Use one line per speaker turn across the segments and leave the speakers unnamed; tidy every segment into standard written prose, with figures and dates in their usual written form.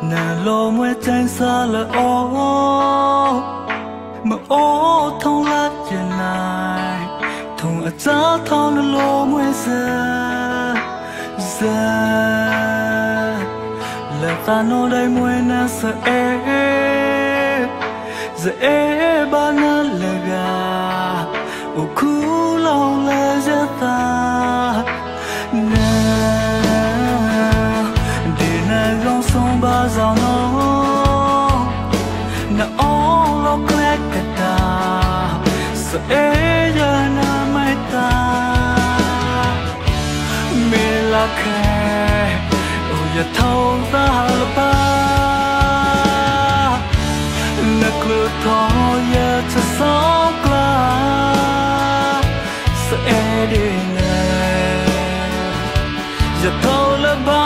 nè lo mới tranh xa là ô mà ô thông lát trên này thông ở giá thông là lo mới giờ là ta nó đây mới na sợ giờ ba na là gà ô khu lòng là giá ta nè để na gong sông ba giàu nó na ô lo kẹt cả ta sợ giờ na mai ta mình là kẻ ô giờ thâu ta là ba na cứ thôi giờ cho sống qua sợ đi nè giờ thâu là ba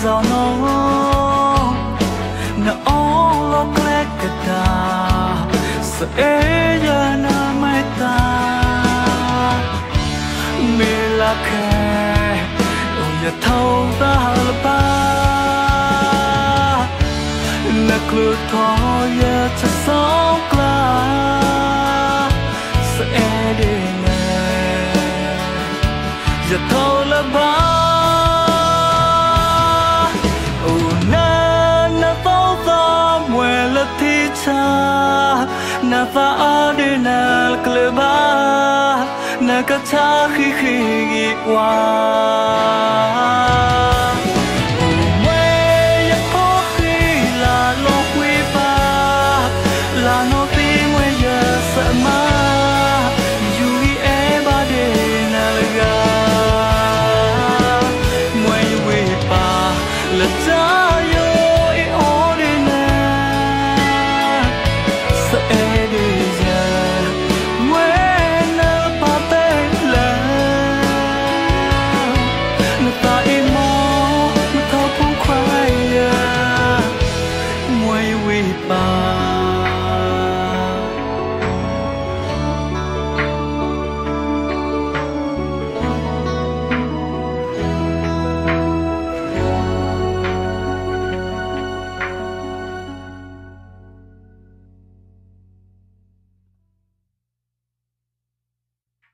giàu nó na ô lo kẹt cả ta sợ giờ na mai ta mình là kẻ ô giờ thâu ta là ba na cứ thôi giờ cho sống qua sợ đi nè giờ thâu là ba na fa de na kleba na ka cha khi khi wa